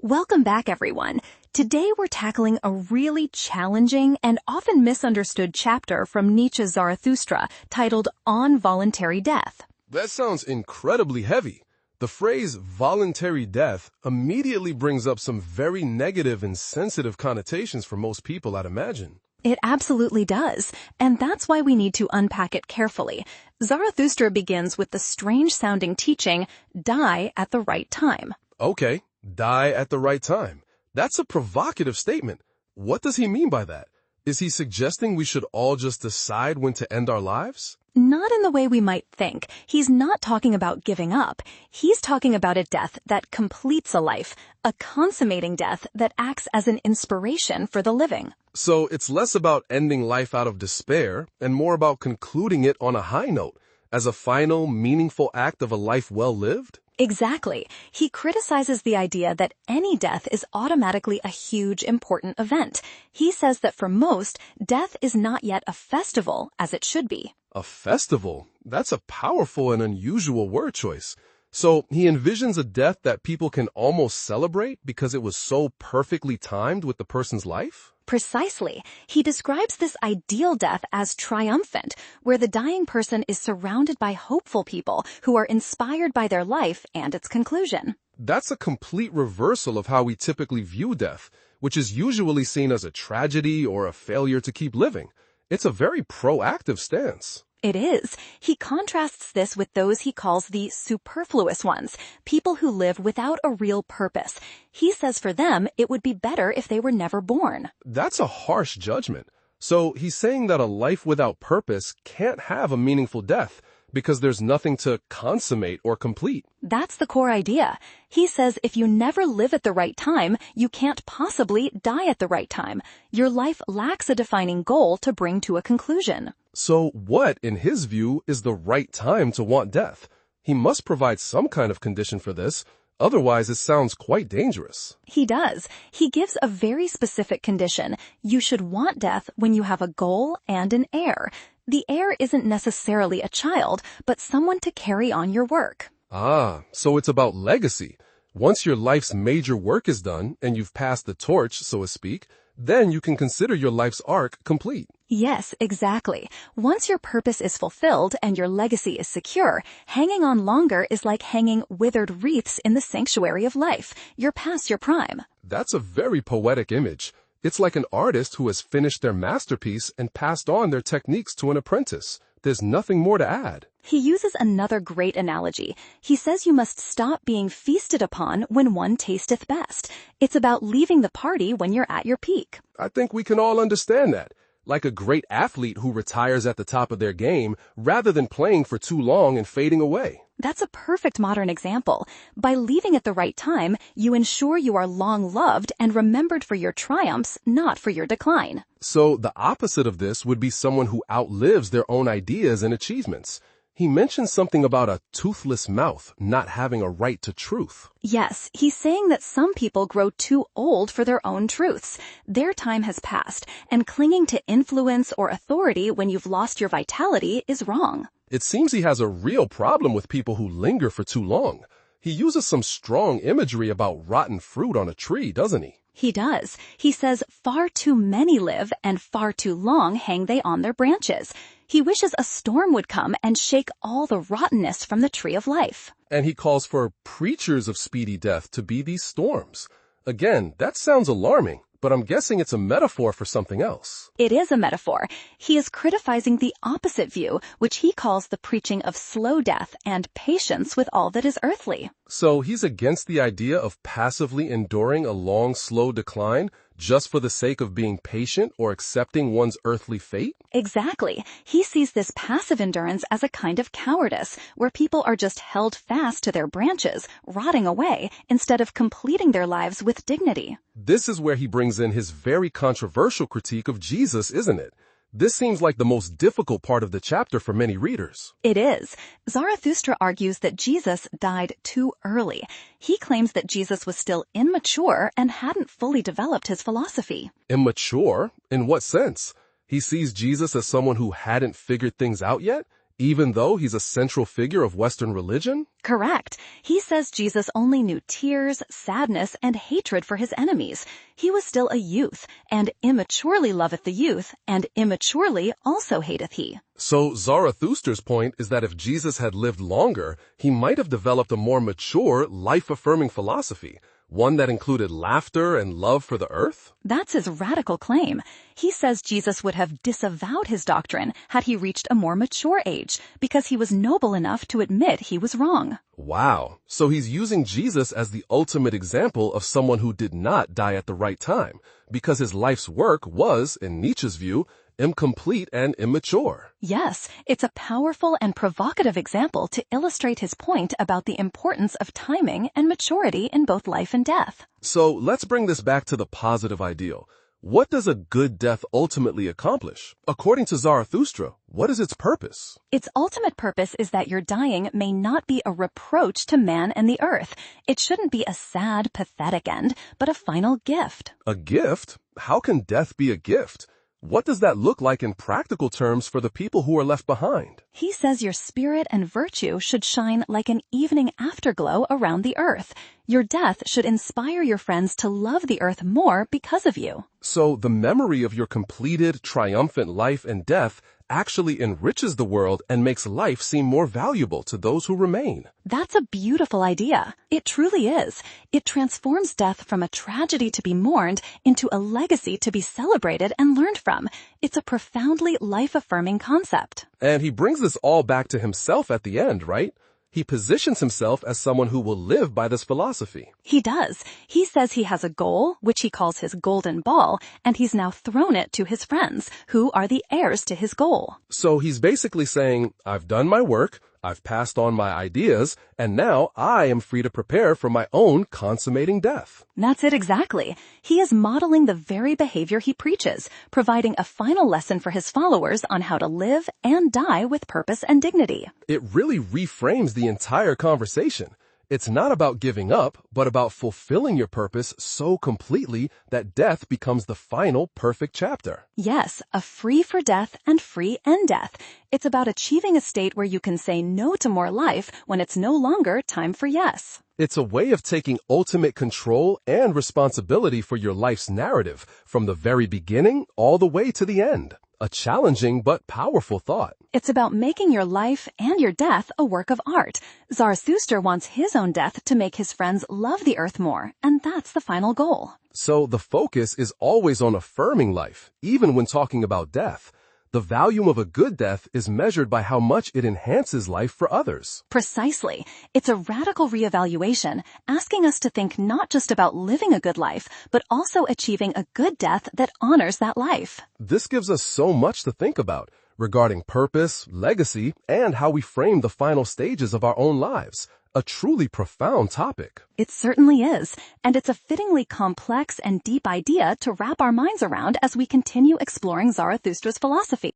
Welcome back, everyone. Today we're tackling a really challenging and often misunderstood chapter from Nietzsche's Zarathustra titled On Voluntary Death. That sounds incredibly heavy. The phrase voluntary death immediately brings up some very negative and sensitive connotations for most people, I'd imagine. It absolutely does, and that's why we need to unpack it carefully. Zarathustra begins with the strange-sounding teaching, die at the right time. Okay, die at the right time. That's a provocative statement. What does he mean by that? Is he suggesting we should all just decide when to end our lives? Not in the way we might think. He's not talking about giving up. He's talking about a death that completes a life, a consummating death that acts as an inspiration for the living. So it's less about ending life out of despair and more about concluding it on a high note, as a final, meaningful act of a life well lived? Exactly. He criticizes the idea that any death is automatically a huge, important event. He says that for most, death is not yet a festival as it should be. A festival? That's a powerful and unusual word choice. So he envisions a death that people can almost celebrate because it was so perfectly timed with the person's life? Precisely. He describes this ideal death as triumphant, where the dying person is surrounded by hopeful people who are inspired by their life and its conclusion. That's a complete reversal of how we typically view death, which is usually seen as a tragedy or a failure to keep living. It's a very proactive stance. It is. He contrasts this with those he calls the superfluous ones, people who live without a real purpose. He says for them, it would be better if they were never born. That's a harsh judgment. So he's saying that a life without purpose can't have a meaningful death because there's nothing to consummate or complete. That's the core idea. He says if you never live at the right time, you can't possibly die at the right time. Your life lacks a defining goal to bring to a conclusion. So what, in his view, is the right time to want death? He must provide some kind of condition for this. Otherwise, it sounds quite dangerous. He does. He gives a very specific condition. You should want death when you have a goal and an heir. The heir isn't necessarily a child, but someone to carry on your work. Ah, so it's about legacy. Once your life's major work is done, and you've passed the torch, so to speak, then you can consider your life's arc complete. Yes, exactly. Once your purpose is fulfilled and your legacy is secure, hanging on longer is like hanging withered wreaths in the sanctuary of life. You're past your prime. That's a very poetic image. It's like an artist who has finished their masterpiece and passed on their techniques to an apprentice. There's nothing more to add. He uses another great analogy. He says you must stop being feasted upon when one tasteth best. It's about leaving the party when you're at your peak. I think we can all understand that. Like a great athlete who retires at the top of their game rather than playing for too long and fading away. That's a perfect modern example. By leaving at the right time, you ensure you are long loved and remembered for your triumphs, not for your decline. So the opposite of this would be someone who outlives their own ideas and achievements. He mentions something about a toothless mouth not having a right to truth. Yes, he's saying that some people grow too old for their own truths. Their time has passed, and clinging to influence or authority when you've lost your vitality is wrong. It seems he has a real problem with people who linger for too long. He uses some strong imagery about rotten fruit on a tree, doesn't he? He does. He says far too many live and far too long hang they on their branches. He wishes a storm would come and shake all the rottenness from the tree of life. And he calls for preachers of speedy death to be these storms. Again, that sounds alarming, but I'm guessing it's a metaphor for something else. It is a metaphor. He is criticizing the opposite view, which he calls the preaching of slow death and patience with all that is earthly. So he's against the idea of passively enduring a long, slow decline just for the sake of being patient or accepting one's earthly fate? Exactly. He sees this passive endurance as a kind of cowardice, where people are just held fast to their branches, rotting away, instead of completing their lives with dignity. This is where he brings in his very controversial critique of Jesus, isn't it? This seems like the most difficult part of the chapter for many readers. It is. Zarathustra argues that Jesus died too early. He claims that Jesus was still immature and hadn't fully developed his philosophy. Immature? In what sense? He sees Jesus as someone who hadn't figured things out yet, even though he's a central figure of Western religion? Correct. He says Jesus only knew tears, sadness, and hatred for his enemies. He was still a youth, and immaturely loveth the youth, and immaturely also hateth he. So Zarathustra's point is that if Jesus had lived longer, he might have developed a more mature, life-affirming philosophy, one that included laughter and love for the earth? That's his radical claim. He says Jesus would have disavowed his doctrine had he reached a more mature age, because he was noble enough to admit he was wrong. Wow. So he's using Jesus as the ultimate example of someone who did not die at the right time, because his life's work was, in Nietzsche's view, incomplete and immature. Yes, it's a powerful and provocative example to illustrate his point about the importance of timing and maturity in both life and death. So let's bring this back to the positive ideal. What does a good death ultimately accomplish? According to Zarathustra, what is its purpose? Its ultimate purpose is that your dying may not be a reproach to man and the earth. It shouldn't be a sad, pathetic end, but a final gift. A gift? How can death be a gift? What does that look like in practical terms for the people who are left behind? He says your spirit and virtue should shine like an evening afterglow around the earth. Your death should inspire your friends to love the earth more because of you. So the memory of your completed, triumphant life and death actually enriches the world and makes life seem more valuable to those who remain. That's a beautiful idea. It truly is. It transforms death from a tragedy to be mourned into a legacy to be celebrated and learned from. It's a profoundly life-affirming concept. And he brings this all back to himself at the end, right? He positions himself as someone who will live by this philosophy. He does. He says he has a goal, which he calls his golden ball, and he's now thrown it to his friends, who are the heirs to his goal. So he's basically saying, I've done my work, I've passed on my ideas, and now I am free to prepare for my own consummating death. That's it exactly. He is modeling the very behavior he preaches, providing a final lesson for his followers on how to live and die with purpose and dignity. It really reframes the entire conversation. It's not about giving up, but about fulfilling your purpose so completely that death becomes the final perfect chapter. Yes, a free for death and free in death. It's about achieving a state where you can say no to more life when it's no longer time for yes. It's a way of taking ultimate control and responsibility for your life's narrative from the very beginning all the way to the end. A challenging but powerful thought. It's about making your life and your death a work of art. Zarathustra wants his own death to make his friends love the earth more, and that's the final goal. So the focus is always on affirming life, even when talking about death. The value of a good death is measured by how much it enhances life for others. Precisely. It's a radical reevaluation, asking us to think not just about living a good life, but also achieving a good death that honors that life. This gives us so much to think about regarding purpose, legacy, and how we frame the final stages of our own lives. A truly profound topic. It certainly is, and it's a fittingly complex and deep idea to wrap our minds around as we continue exploring Zarathustra's philosophy.